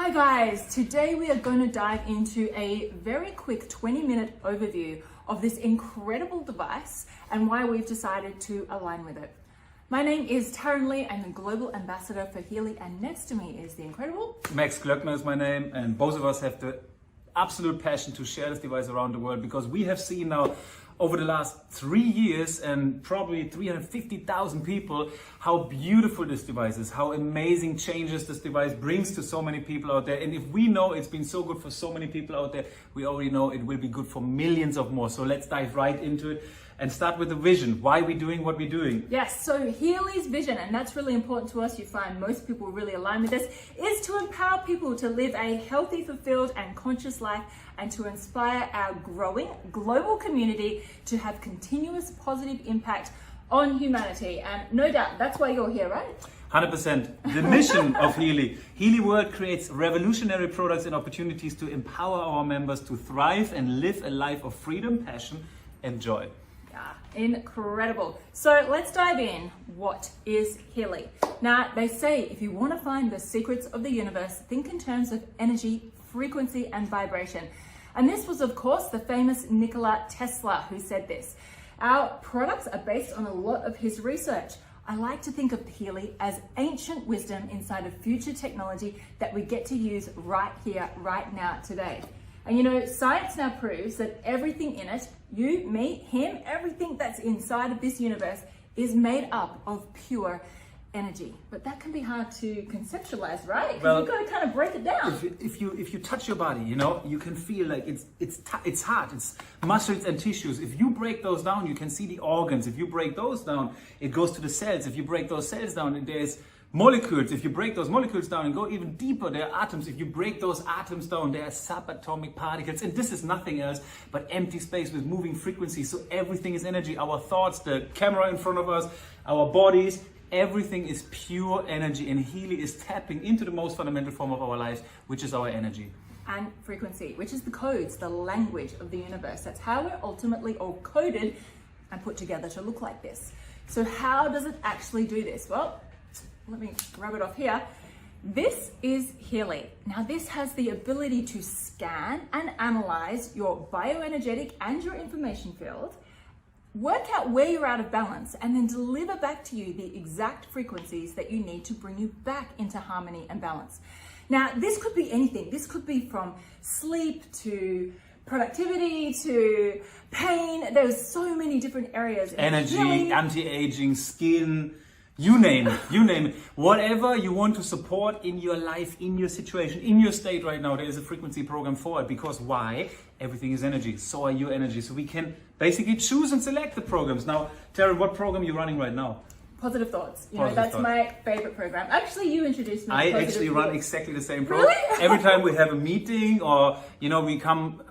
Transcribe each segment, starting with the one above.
Hi guys, today we are going to dive into a very quick 20-minute overview of this incredible device and why we've decided to align with it. My name is Taryn Lee, I'm the Global Ambassador for Healy, and next to me is the incredible Max Glöckner is my name, and both of us have the absolute passion to share this device around the world because we have seen now over the last 3 years and probably 350,000 people how beautiful this device is, how amazing changes this device brings to so many people out there. And if we know it's been so good for so many people out there, we already know it will be good for millions of more. So let's dive right into it and start with the vision. Why are we doing what we're doing? Yes, so Healy's vision, and that's really important to us, you find most people really align with this, is to empower people to live a healthy, fulfilled and conscious life and to inspire our growing global community to have continuous positive impact on humanity. And no doubt, that's why you're here, right? 100%. The mission of Healy. Healy World creates revolutionary products and opportunities to empower our members to thrive and live a life of freedom, passion and joy. Incredible. So let's dive in. What is Healy? Now, they say if you want to find the secrets of the universe, think in terms of energy, frequency, and vibration. And this was, of course, the famous Nikola Tesla who said this. Our products are based on a lot of his research. I like to think of Healy as ancient wisdom inside of future technology that we get to use right here, right now, today. And you know, science now proves that everything in it, you, me, him, everything that's inside of this universe is made up of pure energy. But that can be hard to conceptualize, right? Well, you've got to kind of break it down. If you touch your body, you know, you can feel like it's heart, it's muscles and tissues. If you break those down, you can see the organs. If you break those down, it goes to the cells. If you break those cells down, there's molecules. If you break those molecules down and go even deeper, there are atoms. If you break those atoms down, there are subatomic particles. And this is nothing else but empty space with moving frequencies. So everything is energy. Our thoughts, the camera in front of us, our bodies, everything is pure energy. And Healy is tapping into the most fundamental form of our lives, which is our energy. And frequency, which is the codes, the language of the universe. That's how we're ultimately all coded and put together to look like this. So how does it actually do this? Well, let me rub it off here. This is Healy. Now this has the ability to scan and analyze your bioenergetic and your information field, work out where you're out of balance, and then deliver back to you the exact frequencies that you need to bring you back into harmony and balance. Now this could be anything. This could be from sleep to productivity to pain. There's so many different areas. Energy, anti-aging, skin, you name it, whatever you want to support in your life, in your situation, in your state right now, there is a frequency program for it. Because why? Everything is energy, so are your energy. So we can basically choose and select the programs. Now, Taryn, what program are you running right now? Positive Thoughts. That's my favorite program. Actually, you introduced me to I actually run exactly the same program. Really? Every time we have a meeting or, you know, we come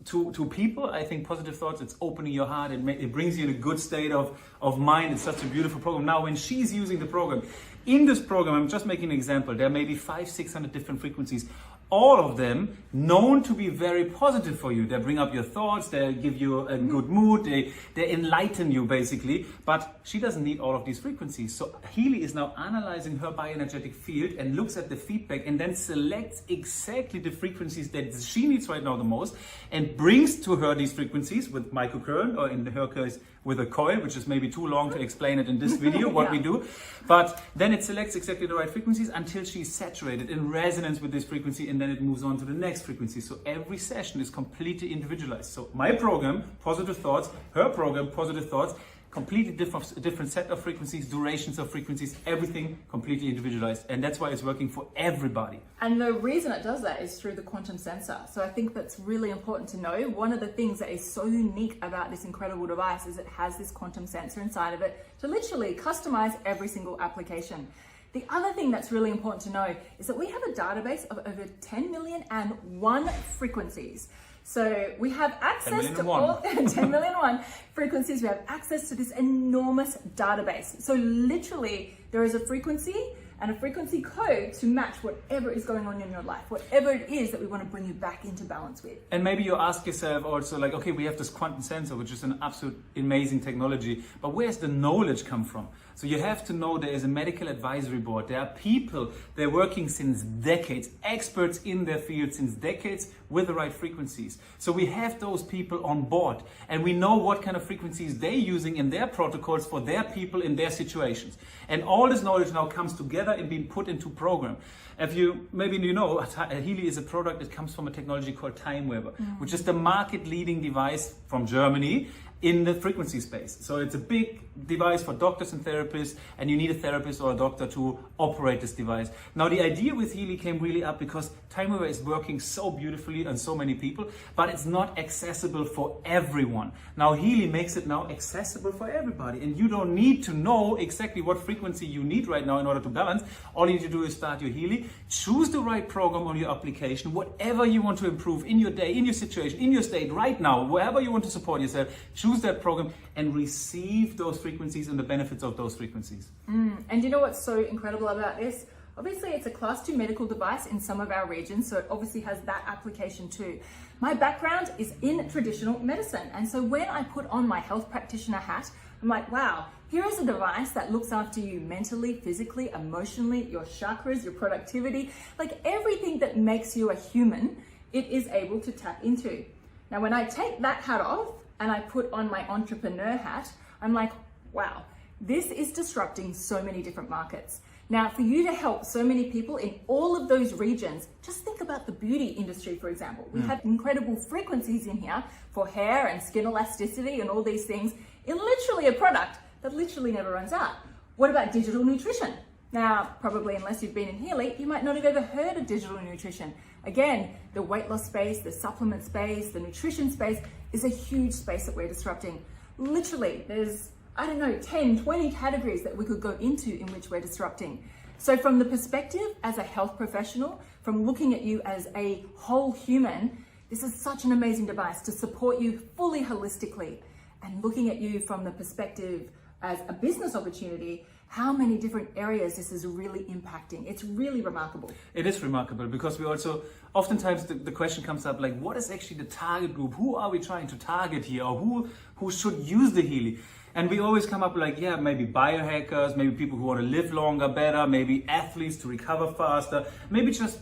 to people, I think Positive Thoughts, it's opening your heart. It brings you in a good state of mind. It's such a beautiful program. Now, when she's using the program, in this program, I'm just making an example, there may be 500-600 different frequencies, all of them known to be very positive for you. They bring up your thoughts, they give you a good mood, they enlighten you basically, but she doesn't need all of these frequencies. So Healy is now analyzing her bioenergetic field and looks at the feedback and then selects exactly the frequencies that she needs right now the most and brings to her these frequencies with microcurrent, or in her case with a coil, which is maybe too long to explain it in this video, what we do. But then it selects exactly the right frequencies until she's saturated in resonance with this frequency, and then it moves on to the next frequency. So every session is completely individualized. So my program, Positive Thoughts, her program, Positive Thoughts, completely different set of frequencies, durations of frequencies, everything completely individualized. And that's why it's working for everybody. And the reason it does that is through the quantum sensor. So I think that's really important to know. One of the things that is so unique about this incredible device is it has this quantum sensor inside of it to literally customize every single application. The other thing that's really important to know is that we have a database of over 10 million and one frequencies. So we have access to all 10 million one frequencies. We have access to this enormous database. So literally there is a frequency and a frequency code to match whatever is going on in your life, whatever it is that we want to bring you back into balance with. And maybe you ask yourself also like, okay, we have this quantum sensor, which is an absolute amazing technology, but where's the knowledge come from? So you have to know there is a medical advisory board. There are people, they're working since decades, experts in their field since decades with the right frequencies. So we have those people on board and we know what kind of frequencies they're using in their protocols for their people in their situations. And all this knowledge now comes together and being put into program. If you, maybe you know, Healy is a product that comes from a technology called Time Weaver, which is the market leading device from Germany in the frequency space. So it's a big device for doctors and therapists, and you need a therapist or a doctor to operate this device. Now the idea with Healy came really up because Time Weaver is working so beautifully on so many people, but it's not accessible for everyone. Now Healy makes it now accessible for everybody, and you don't need to know exactly what frequency you need right now in order to balance. All you need to do is start your Healy, choose the right program on your application, whatever you want to improve in your day, in your situation, in your state right now, wherever you want to support yourself, choose that program and receive those frequencies and the benefits of those frequencies. And you know what's so incredible about this? Obviously, it's a class 2 medical device in some of our regions, so it obviously has that application too. My background is in traditional medicine, and so when I put on my health practitioner hat, I'm like, wow, here is a device that looks after you mentally, physically, emotionally, your chakras, your productivity, like everything that makes you a human, it is able to tap into. Now, when I take that hat off and I put on my entrepreneur hat, I'm like, wow, this is disrupting so many different markets. Now, for you to help so many people in all of those regions, just think about the beauty industry, for example. We have incredible frequencies in here for hair and skin elasticity and all these things in literally a product that literally never runs out. What about digital nutrition? Now, probably unless you've been in Healy, you might not have ever heard of digital nutrition. Again, the weight loss space, the supplement space, the nutrition space is a huge space that we're disrupting. Literally, there's, I don't know, 10, 20 categories that we could go into in which we're disrupting. So from the perspective as a health professional, from looking at you as a whole human, this is such an amazing device to support you fully holistically. And looking at you from the perspective as a business opportunity, how many different areas this is really impacting. It's really remarkable. It is remarkable because we also, oftentimes the question comes up like, what is actually the target group? Who are we trying to target here? Or who should use the Healy? And we always come up like, yeah, maybe biohackers, maybe people who want to live longer, better, maybe athletes to recover faster, maybe just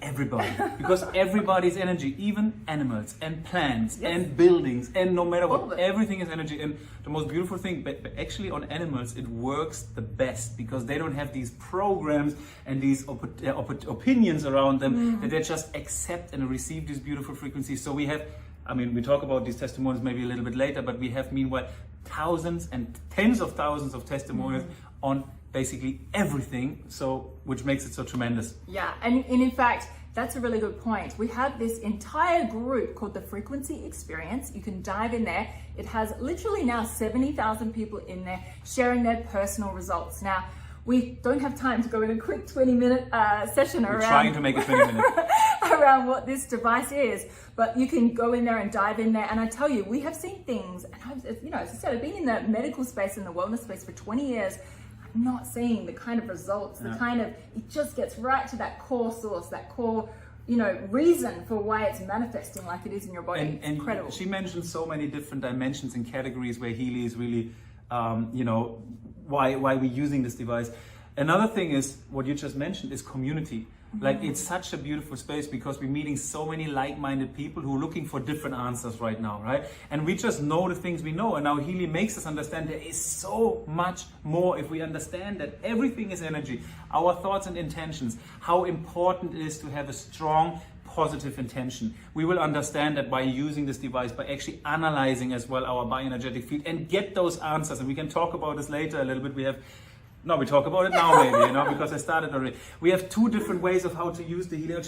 everybody, because everybody's energy, even animals and plants and buildings and no matter what, everything is energy. And the most beautiful thing, but actually on animals, it works the best because they don't have these programs and these opinions around them that they just accept and receive these beautiful frequencies. So we have, I mean, we talk about these testimonials maybe a little bit later, but we have meanwhile thousands and tens of thousands of testimonials on basically everything, so which makes it so tremendous. Yeah, and in fact, that's a really good point. We have this entire group called the Frequency Experience. You can dive in there. It has literally now 70,000 people in there sharing their personal results. Now, we don't have time to go in a quick 20-minute session We're trying to make it 20 minutes. around what this device is, but you can go in there and dive in there. And I tell you, we have seen things, and as I said, I've been in the medical space and the wellness space for 20 years. I'm not seeing the kind of results, the kind of, it just gets right to that core source, that core, reason for why it's manifesting like it is in your body. It's incredible. She mentioned so many different dimensions and categories where Healy is really, why we're using this device. Another thing is, what you just mentioned, is community. Like, it's such a beautiful space because we're meeting so many like-minded people who are looking for different answers right now, right? And we just know the things we know. And now Healy makes us understand there is so much more if we understand that everything is energy. Our thoughts and intentions, how important it is to have a strong, positive intention. We will understand that by using this device, by actually analyzing as well our bioenergetic field and get those answers. And we can talk about this later a little bit. We talk about it now maybe, because I started already. We have two different ways of how to use the Healy.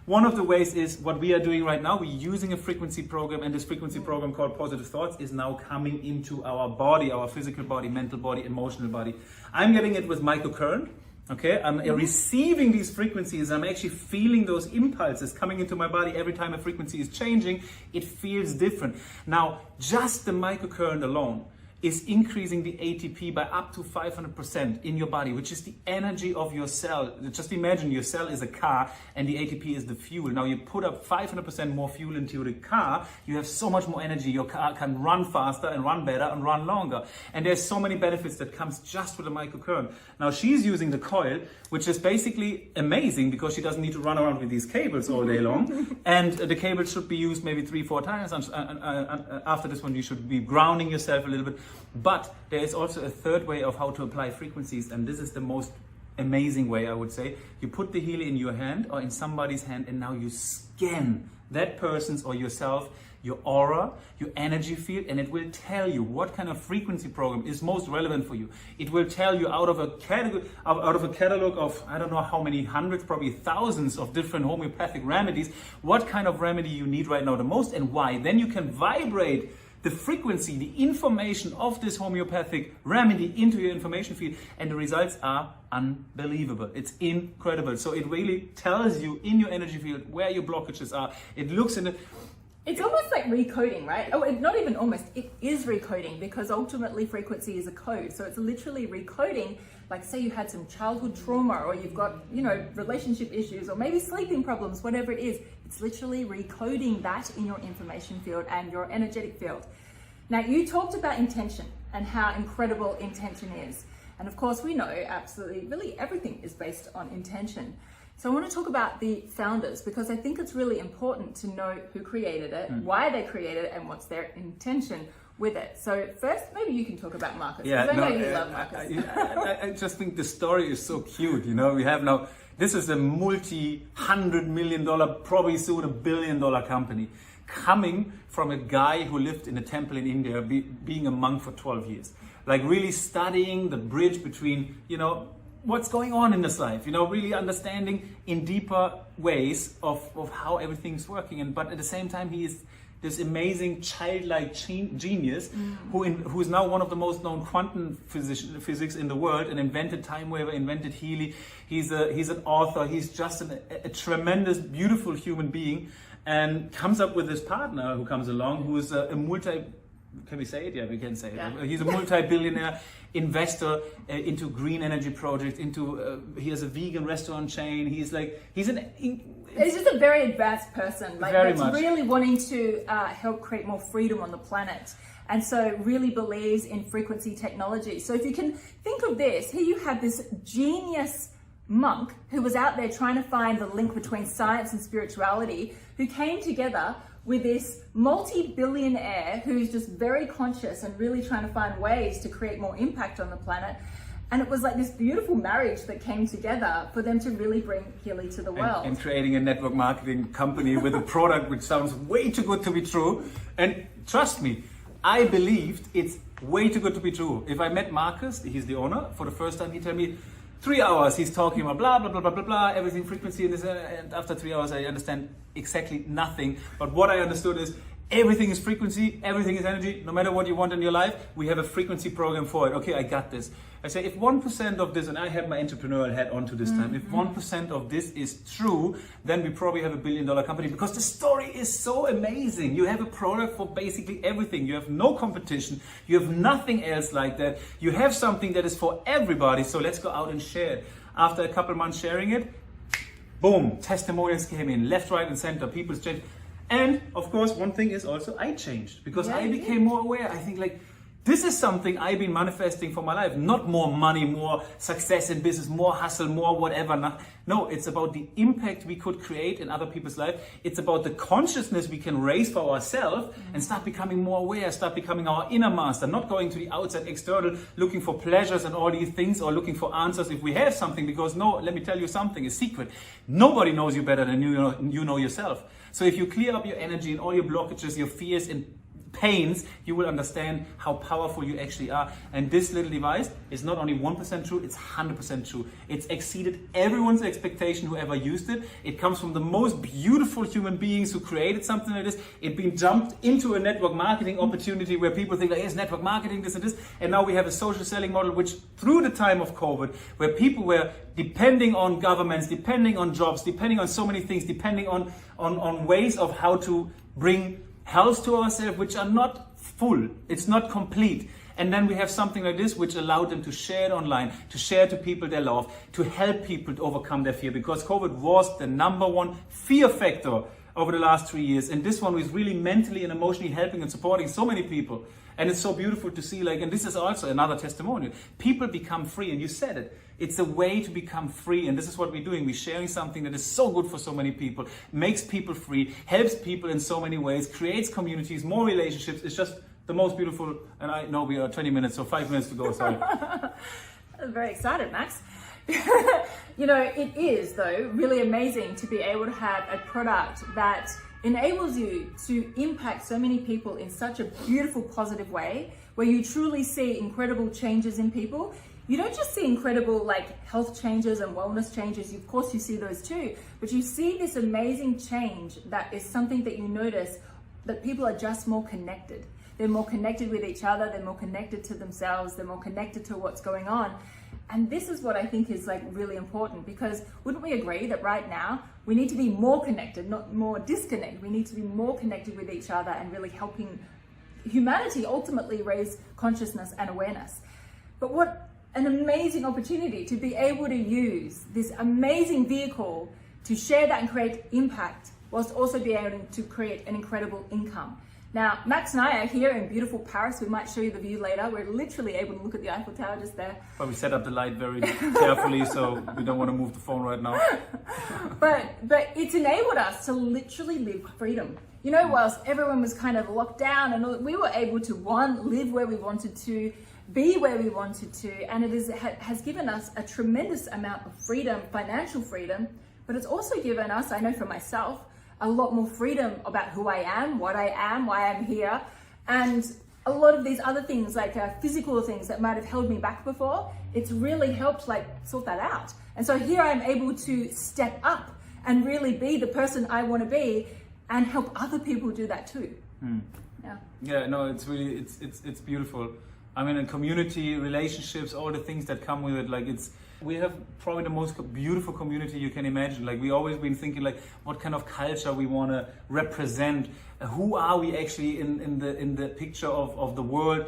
One of the ways is what we are doing right now. We're using a frequency program, and this frequency program called Positive Thoughts is now coming into our body, our physical body, mental body, emotional body. I'm getting it with microcurrent. Okay, I'm receiving these frequencies. I'm actually feeling those impulses coming into my body every time a frequency is changing. It feels different. Now, just the microcurrent alone is increasing the ATP by up to 500% in your body, which is the energy of your cell. Just imagine your cell is a car and the ATP is the fuel. Now you put up 500% more fuel into the car, you have so much more energy. Your car can run faster and run better and run longer. And there's so many benefits that comes just with a microcurrent. Now she's using the coil, which is basically amazing because she doesn't need to run around with these cables all day long. And the cable should be used maybe 3-4 times. After this one, you should be grounding yourself a little bit. But there is also a third way of how to apply frequencies, and this is the most amazing way, I would say. You put the Healy in your hand or in somebody's hand, and now you scan that person's or yourself, your aura, your energy field, and it will tell you what kind of frequency program is most relevant for you. It will tell you out of a catalog of I don't know how many hundreds, probably thousands of different homeopathic remedies, what kind of remedy you need right now the most and why. Then you can vibrate the frequency, the information of this homeopathic remedy into your information field, and the results are unbelievable. It's incredible. So it really tells you in your energy field where your blockages are. It looks in the... It's almost like recoding, right? Oh, not even almost, it is recoding, because ultimately frequency is a code. So it's literally recoding, like say you had some childhood trauma, or you've got, relationship issues, or maybe sleeping problems, whatever it is. It's literally recoding that in your information field and your energetic field. Now, you talked about intention and how incredible intention is. And of course, we know absolutely, really everything is based on intention. So I want to talk about the founders, because I think it's really important to know who created it, why they created it, and what's their intention with it. So first, maybe you can talk about Marcus, because I know you love Marcus. I just think the story is so cute. We have now, this is a multi-$100 million, probably soon $1 billion company, coming from a guy who lived in a temple in India, being a monk for 12 years. Like really studying the bridge between, what's going on in this life, really understanding in deeper ways of how everything's working. But at the same time, he is this amazing childlike genius who is now one of the most known quantum physics in the world, and invented time waver, invented Healy. He's an author. He's just a tremendous, beautiful human being, and comes up with this partner who comes along, who is a can we say it? Yeah, we can say it. Yeah. He's a multi-billionaire investor into green energy projects. He has a vegan restaurant chain. He's just a very advanced person, that's really wanting to help create more freedom on the planet. And so really believes in frequency technology. So if you can think of this, here you have this genius monk who was out there trying to find the link between science and spirituality, who came together with this multi-billionaire who's just very conscious and really trying to find ways to create more impact on the planet. And it was like this beautiful marriage that came together for them to really bring Healy to the world. And creating a network marketing company with a product which sounds way too good to be true. And trust me, I believed it's way too good to be true. If I met Marcus, he's the owner, for the first time, he told me, 3 hours he's talking about blah blah blah blah blah blah, everything frequency and this, and after 3 hours I understand exactly nothing. But what I understood is everything is frequency, everything is energy. No matter what you want in your life, we have a frequency program for it. Okay, I got this. I say if 1% of this, and I have my entrepreneurial hat on to this time, if 1% of this is true, then we probably have $1 billion company, because the story is so amazing. You have a product for basically everything. You have no competition. You have nothing else like that. You have something that is for everybody. So let's go out and share it. After a couple months sharing it, boom, testimonials came in left, right, and center. People's changed. And of course, one thing is also I changed, because I became more aware. I think this is something I've been manifesting for my life. Not more money, more success in business, more hustle, more whatever. No, it's about the impact we could create in other people's life. It's about the consciousness we can raise for ourselves and start becoming more aware, start becoming our inner master, not going to the outside external, looking for pleasures and all these things, or looking for answers if we have something. Because no, let me tell you something, a secret. Nobody knows you better than you know yourself. So if you clear up your energy and all your blockages, your fears and pains, you will understand how powerful you actually are. And this little device is not only 1% true, it's 100% true. It's exceeded everyone's expectation who ever used it. It comes from the most beautiful human beings who created something like this. It's been jumped into a network marketing opportunity where people think, yes, network marketing, this and this. And now we have a social selling model, which through the time of COVID, where people were depending on governments, depending on jobs, depending on so many things, depending on ways of how to bring health to ourselves, which are not full, it's not complete. And then we have something like this, which allowed them to share it online, to share to people they love, to help people to overcome their fear, because COVID was the number one fear factor over the last 3 years. And this one was really mentally and emotionally helping and supporting so many people. And it's so beautiful to see, like, and this is also another testimonial. People become free, and you said it. It's a way to become free, and this is what we're doing. We're sharing something that is so good for so many people, makes people free, helps people in so many ways, creates communities, more relationships. It's just the most beautiful, and I know we are 20 minutes, so 5 minutes to go, sorry. I'm very excited, Max. You know, it is, though, really amazing to be able to have a product that enables you to impact so many people in such a beautiful, positive way, where you truly see incredible changes in people. You don't just see incredible like health changes and wellness changes, of course you see those too, but you see this amazing change that is something that you notice that people are just more connected. They're more connected with each other, they're more connected to themselves, they're more connected to what's going on. And this is what I think is like really important, because wouldn't we agree that right now we need to be more connected, not more disconnected. We need to be more connected with each other and really helping humanity ultimately raise consciousness and awareness. But what an amazing opportunity to be able to use this amazing vehicle to share that and create impact, whilst also being able to create an incredible income. Now, Max and I are here in beautiful Paris. We might show you the view later. We're literally able to look at the Eiffel Tower just there. But we set up the light very carefully, so we don't want to move the phone right now. But it's enabled us to literally live freedom. You know, whilst everyone was kind of locked down, and we were able to, one, live where we wanted to, be where we wanted to, and has given us a tremendous amount of freedom, financial freedom, but it's also given us, I know for myself, a lot more freedom about who I am, why I'm here, and a lot of these other things, like physical things that might have held me back before. It's really helped like sort that out. And so here I'm able to step up and really be the person I want to be and help other people do that too. Yeah, no, it's really, it's beautiful. I mean, in community, relationships, all the things that come with it, like we have probably the most beautiful community you can imagine. Like we always been thinking like what kind of culture we want to represent, who are we actually in the picture of the world.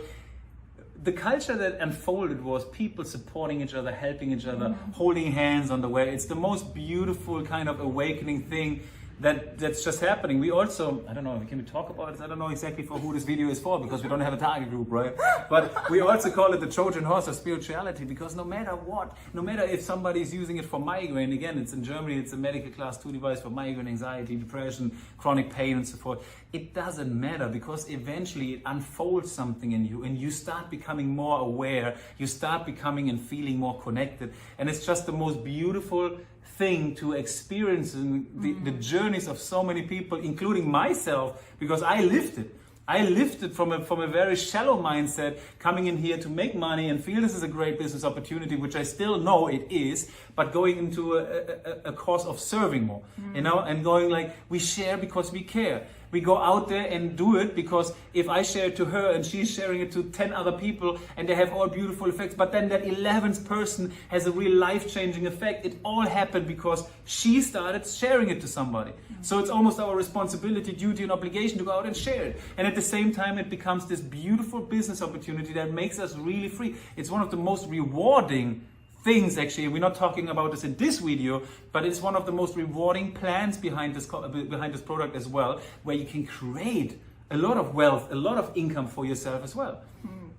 The culture that unfolded was people supporting each other, helping each other, holding hands on the way. It's the most beautiful kind of awakening thing that's just happening. We also, I don't know, can we talk about this? I don't know exactly for who this video is for, because we don't have a target group, right? But we also call it the Trojan horse of spirituality, because no matter what, no matter if somebody is using it for migraine, again, it's in Germany, it's a medical class 2 device for migraine, anxiety, depression, chronic pain and so forth. It doesn't matter, because eventually it unfolds something in you and you start becoming more aware, you start becoming and feeling more connected. And it's just the most beautiful thing to experience the journeys of so many people, including myself, because I lived it. I lived it from a very shallow mindset, coming in here to make money and feel this is a great business opportunity, which I still know it is, but going into a cause of serving more, you know, and going like, we share because we care. We go out there and do it because if I share it to her and she's sharing it to 10 other people and they have all beautiful effects, but then that 11th person has a real life-changing effect. It all happened because she started sharing it to somebody. So it's almost our responsibility, duty and obligation to go out and share it. And at the same time, it becomes this beautiful business opportunity that makes us really free. It's one of the most rewarding things, actually. We're not talking about this in this video, but it's one of the most rewarding plans behind this product as well, where you can create a lot of wealth, a lot of income for yourself as well.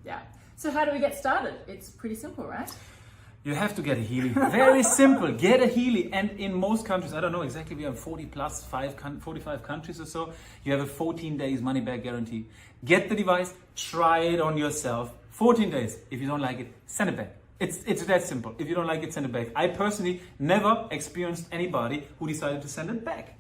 Yeah. So how do we get started? It's pretty simple, right? You have to get a Healy. Very simple. Get a Healy. And in most countries, I don't know exactly, we have 45 countries or so, you have a 14 days money back guarantee. Get the device, try it on yourself. 14 days. If you don't like it, send it back. It's that simple. If you don't like it, send it back. I personally never experienced anybody who decided to send it back.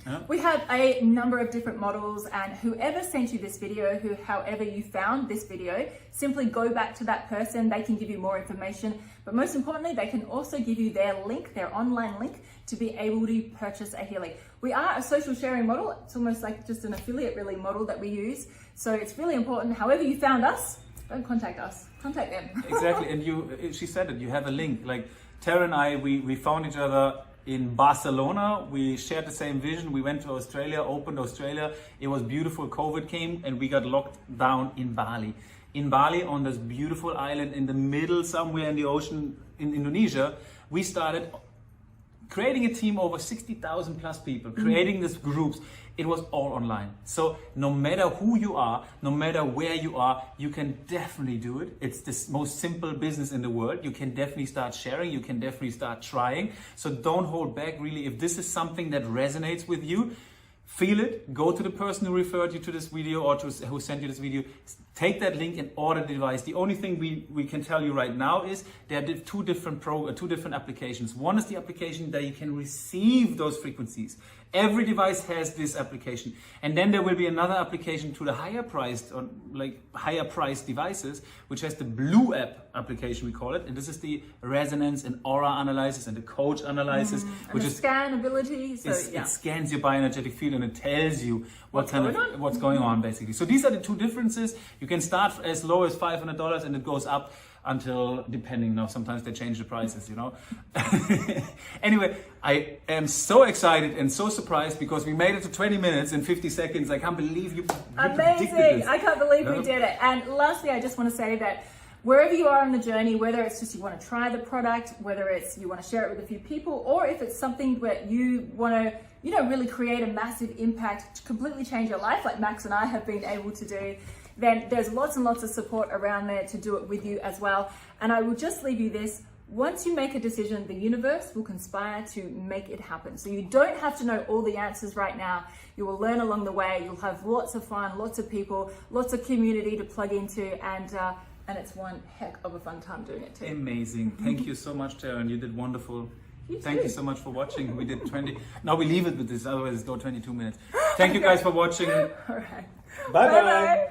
Yeah. We have a number of different models, and whoever sent you this video, however you found this video, simply go back to that person. They can give you more information, but most importantly, they can also give you their link, their online link, to be able to purchase a Healy. We are a social sharing model. It's almost like just an affiliate really model that we use. So it's really important. However you found us, don't contact us, contact them. Exactly, and she said it, you have a link. Like Tara and I, we found each other in Barcelona. We shared the same vision. We went to Australia, opened Australia. It was beautiful. COVID came and we got locked down in Bali. in Bali on this beautiful island in the middle somewhere in the ocean in Indonesia. We started creating a team over 60,000 plus people, creating these groups. It was all online. So no matter who you are, no matter where you are, you can definitely do it. It's the most simple business in the world. You can definitely start sharing. You can definitely start trying. So don't hold back, really. If this is something that resonates with you, feel it. Go to the person who referred you to this video or who sent you this video. Take that link and order the device. The only thing we can tell you right now is there are two different applications. One is the application that you can receive those frequencies. Every device has this application. And then there will be another application to the higher priced devices, which has the Blue app application, we call it. And this is the resonance and aura analysis and the coach analysis, which is scan ability. So it scans your bioenergetic field and it tells you what's going on basically. So these are the two differences. You can start as low as $500 and it goes up until, depending, now sometimes they change the prices, you know. Anyway, I am so excited and so surprised because we made it to 20 minutes and 50 seconds. I can't believe you predicted this. I can't believe we did it. And lastly, I just want to say that wherever you are on the journey, whether it's just you want to try the product, whether it's you want to share it with a few people, or if it's something where you want to, you know, really create a massive impact to completely change your life, like Max and I have been able to do, then there's lots and lots of support around there to do it with you as well. And I will just leave you this. Once you make a decision, the universe will conspire to make it happen. So you don't have to know all the answers right now. You will learn along the way. You'll have lots of fun, lots of people, lots of community to plug into, and it's one heck of a fun time doing it too. Amazing. Thank you so much, Taryn. You did wonderful. Thank too. you so much for watching. We did 20. Now we leave it with this, otherwise it's go 22 minutes. Thank you guys for watching. All right. Bye-bye.